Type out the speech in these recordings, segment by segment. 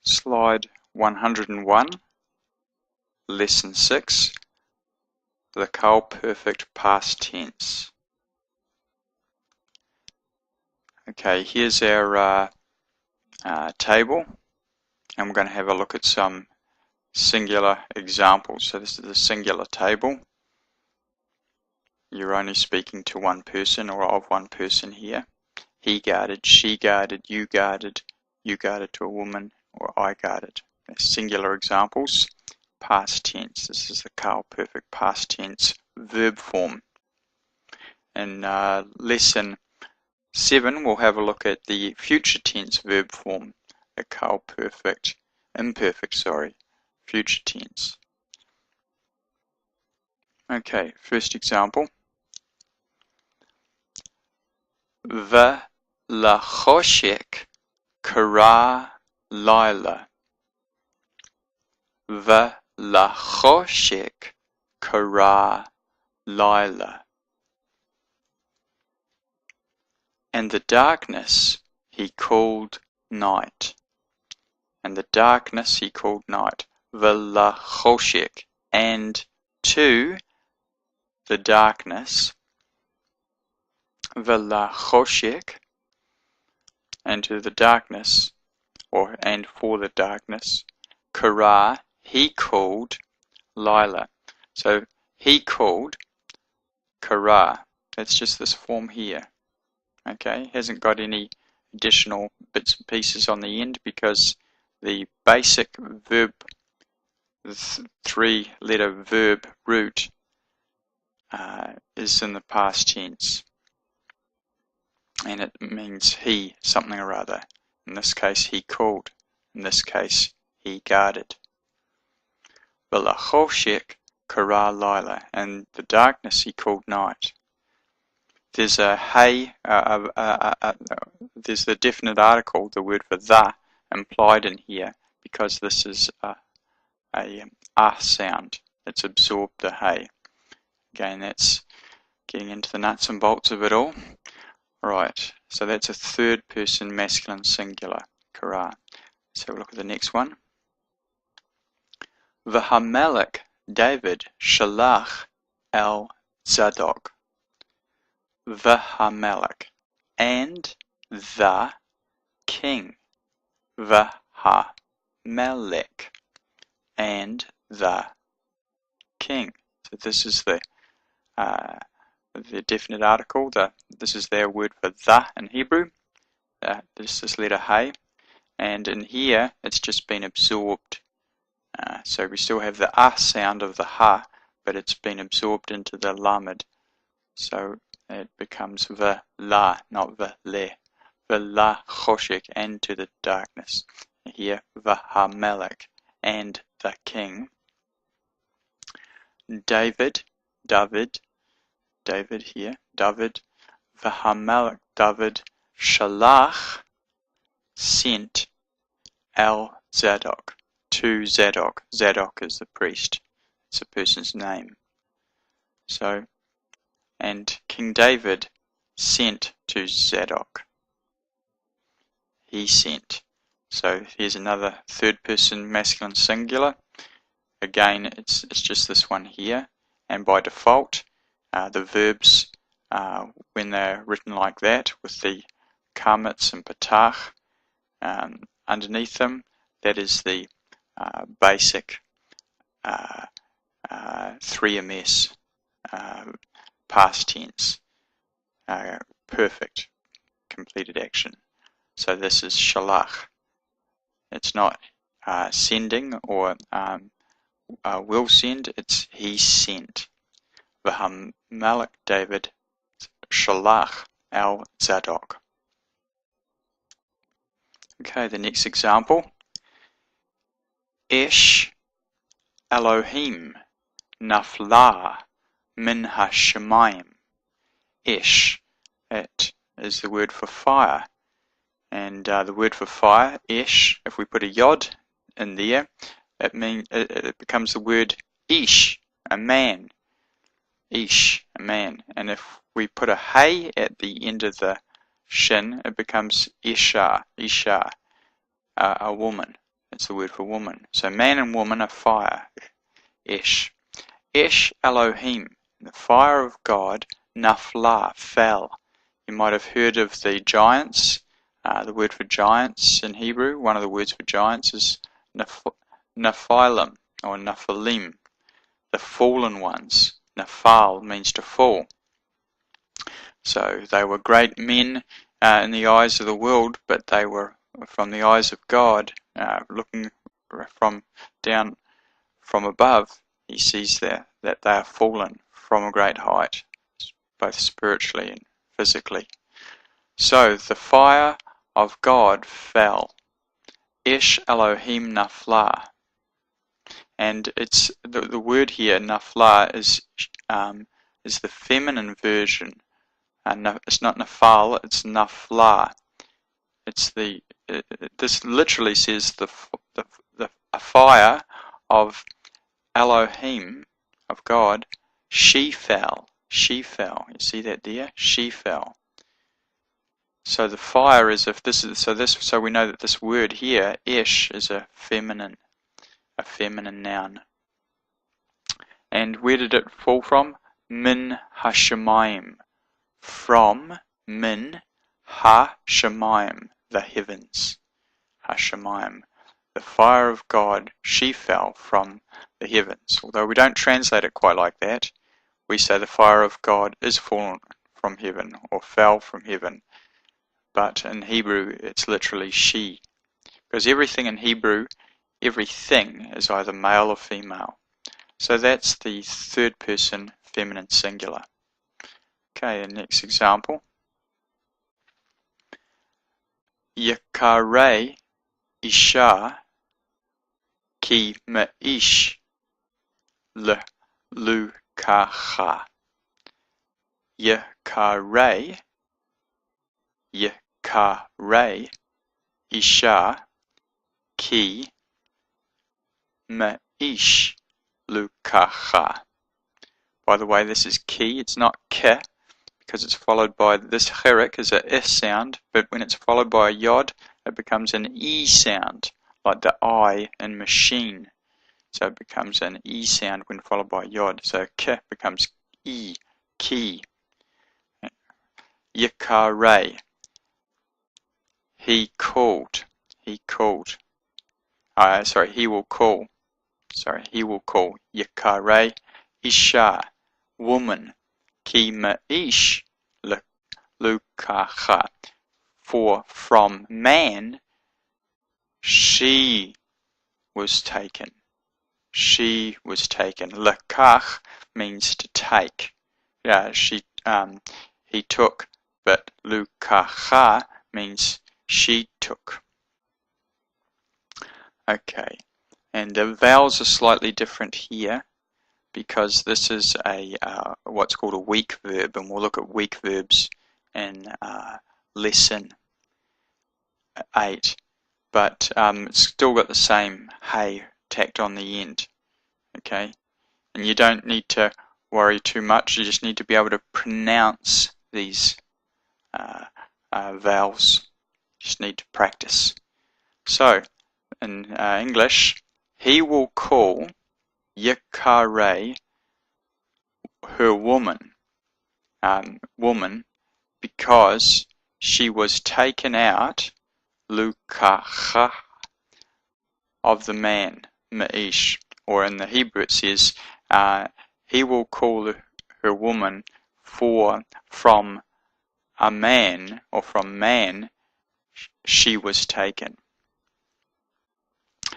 Slide 101, Lesson 6, the Qal Perfect Past Tense. Okay, here's our table, and we're going to have a look at some singular examples. So this is the singular table. You're only speaking to one person or of one person here. He guarded, she guarded, you guarded to a woman, or I guarded. They're singular examples. Past tense. This is the Qal Perfect Past Tense verb form. In lesson 7, we'll have a look at the future tense verb form, the Qal Perfect, future tense. Okay, first example. ולחושך קרא לילה. ולחושך קרא לילה. And the darkness he called night. And the darkness he called night. ולחושך. And to the darkness. ולחושך. And to the darkness, and for the darkness. קרא, he called לילה. So he called קרא. That's just this form here. Okay, hasn't got any additional bits and pieces on the end because the basic verb, three-letter verb root is in the past tense, and it means he something or other. In this case, he called. In this case, he guarded. ולחושך קרא לילה, and the darkness he called night. There's a there's the definite article, the word for the, implied in here because this is a sound. It's absorbed the hey. Again, that's getting into the nuts and bolts of it all. Right, so that's a third person masculine singular, kara. Let's have a look at the next one. V'hamelech David shalach el Zadok. V'hamelech, and the king. V'hamelech, and the king. So this is the definite article. This is their word for the in Hebrew. This is letter hey, and in here it's just been absorbed. So we still have the sound of the ha, but it's been absorbed into the lamed. So it becomes la, not le. V'lachosek, and to the darkness. Here, v'hamelech, and the king. David here, David, v'hamelech, David, shalach, sent, el Zadok, to Zadok. Zadok is the priest. It's a person's name. So, and King David sent to Zadok. He sent. So here's another third person masculine singular. Again, it's just this one here. And by default, the verbs, when they're written like that, with the kametz and patach underneath them, that is the basic 3ms past tense, perfect, completed action. So this is shalach. It's not sending or will send, it's he sent. V'hamelech David shalach el Zadok. Okay, the next example. Ish Elohim nafla min hashemayim. Ish, that is the word for fire. And the word for fire, ish, if we put a yod in there, it becomes the word ish, a man. Ish, a man. And if we put a hey at the end of the shin, it becomes isha, a woman. That's the word for woman. So man and woman are fire. Esh. Esh Elohim, the fire of God, Nafla, fell. You might have heard of the giants. The word for giants in Hebrew, one of the words for giants is Nephilim or Nephilim, the fallen ones. Nephal means to fall. So they were great men in the eyes of the world, but they were from the eyes of God, looking from down from above. He sees that they are fallen from a great height, both spiritually and physically. So the fire of God fell. Esh Elohim Nafla. And it's the word here, Nafla, is the feminine version. It's not Nafal, it's Nafla. It's this literally says the fire of Elohim, of God, she fell. She fell. You see that there? She fell. So the fire is so we know that this word here, Esh, is a feminine noun. And where did it fall from? Min Hashemayim. From Min Hashemayim, the heavens. Hashemayim. The fire of God, she fell from the heavens. Although we don't translate it quite like that, we say the fire of God is fallen from heaven or fell from heaven. But in Hebrew, it's literally she. Because everything in Hebrew, everything is either male or female. So that's the third person feminine singular. Okay, the next example. Yakarei Isha ki meish lukacha. Yakarei Isha ki meish lukacha. By the way, this is ki, it's not ke, because it's followed by, this cherik is a s sound, but when it's followed by a yod, it becomes an e sound, like the I in machine. So it becomes an e sound when followed by a yod. So ke becomes e, ki. Yakarei. He called. He will call. He will call. Yakarei Isha, woman. Ki meish lukacha. For from man she was taken. She was taken. Lakach means to take. Yeah, he took, but lukacha means she took. Okay, and the vowels are slightly different here because this is a what's called a weak verb, and we'll look at weak verbs in lesson 8. But it's still got the same hey tacked on the end. Okay, and you don't need to worry too much. You just need to be able to pronounce these vowels. You just need to practice. So in English, he will call Yakarei her woman, because she was taken out, lukacha, of the man, meish, or in the Hebrew it says, he will call her woman from a man, or from man, she was taken.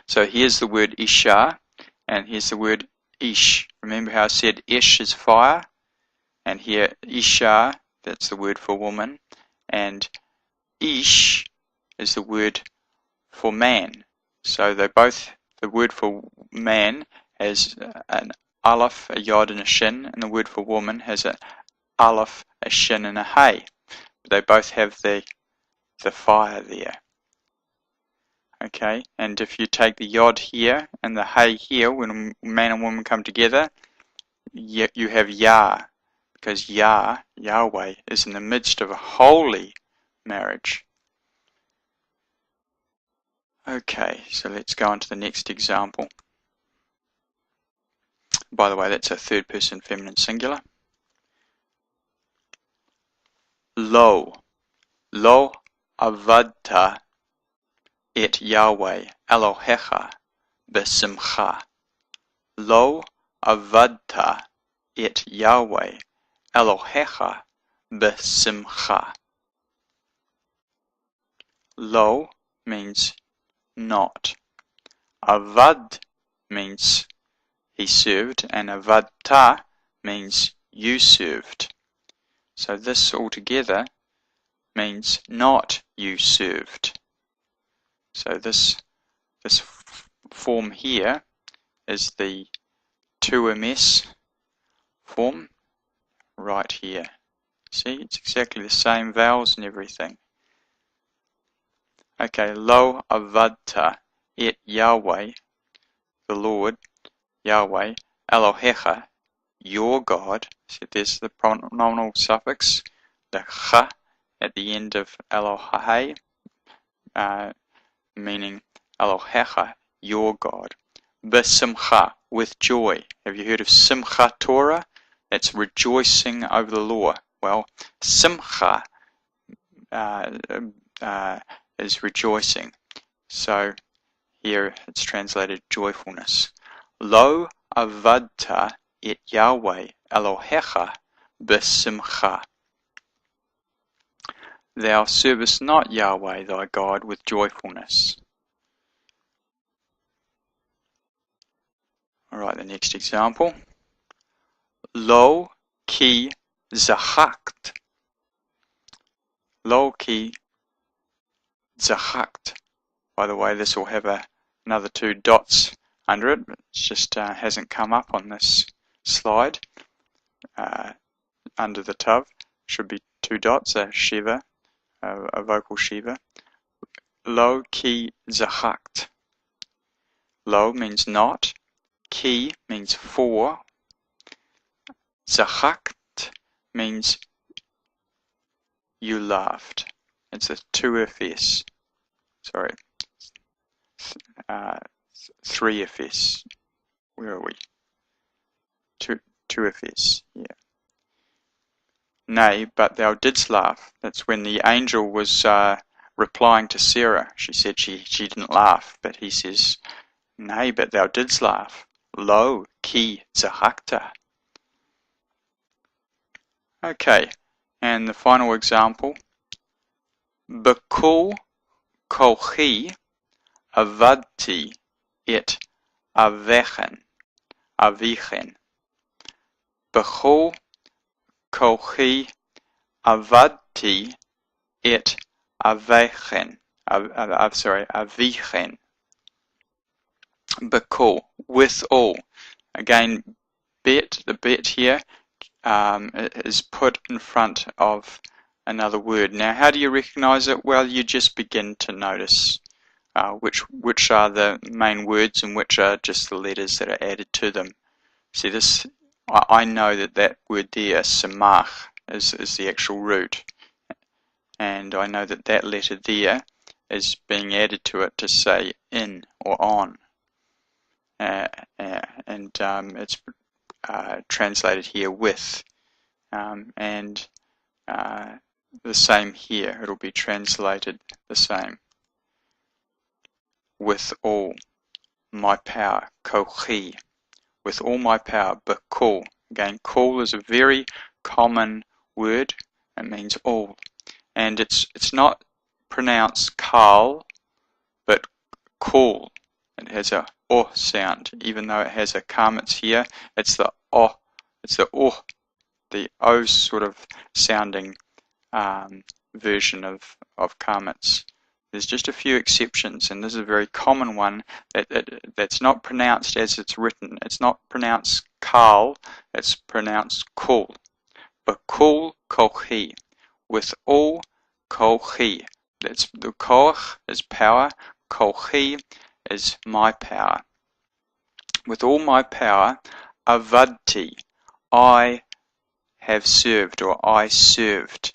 So here's the word Isha, and here's the word Ish. Remember how I said Ish is fire? And here Isha, that's the word for woman, and Ish is the word for man. So they both, the word for man has an aleph, a yod, and a shin, and the word for woman has an aleph, a shin, and a hey. They both have the fire there. Okay, and if you take the yod here and the hey here, when man and woman come together, you have Yah, because Yahweh, is in the midst of a holy marriage. Okay, so let's go on to the next example. By the way, that's a third person feminine singular. Lo. Lo avadta et Yahweh Elohecha besimcha. Lo avadta et Yahweh Elohecha besimcha. Lo means not. Avad means he served, and avadta means you served. So this altogether means not you served. So this form here is the 2ms form right here. See, it's exactly the same vowels and everything. Okay, lo avadta et Yahweh, the Lord, Yahweh, Elohecha, your God. So there's the pronominal suffix, the cha at the end of Elohe, meaning Elohecha, your God. Besimcha, with joy. Have you heard of Simcha Torah? It's rejoicing over the law. Well, Simcha is rejoicing. So here it's translated joyfulness. Lo avadta et Yahweh Elohecha besimcha. Thou servest not Yahweh thy God with joyfulness. Alright, the next example. Lo ki zachakt. Lo ki zachakt. By the way, this will have another 2 dots under it, but it just hasn't come up on this slide. Under the tav should be 2 dots, a shiva, a vocal shiva. Lo ki zachakt. Lo means not, ki means for, zachakt means you laughed. It's a 2fs. Sorry. 3fs. Where are we? 2fs. Yeah. Nay, but thou didst laugh. That's when the angel was replying to Sarah. She said she didn't laugh, but he says, nay, but thou didst laugh. Lo ki zahakta. Okay, and the final example. B'kol kochi avadti et avichen. B'kol kochi avadti et avichen. Avichen. B'kol, with all. Again, the bet here is put in front of another word. Now, how do you recognize it? Well, you just begin to notice which are the main words and which are just the letters that are added to them. See this? I know that word there, samach, is the actual root, and I know that letter there is being added to it to say in or on, and it's translated here with, and the same here. It'll be translated the same. With all my power, kochi, with all my power, b'kol. Again, kol is a very common word. It means all, and it's not pronounced Qal, but kol. It has a o sound, even though it has a kametz here. It's the o, it's the o, the o sort of sounding version of kametz. There's just a few exceptions, and this is a very common one that's not pronounced as it's written. It's not pronounced Qal, it's pronounced kol. But kol kochi, with all kochi. That's the koch is power, kochi is my power. With all my power, avadti, I have served, or I served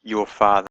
your father.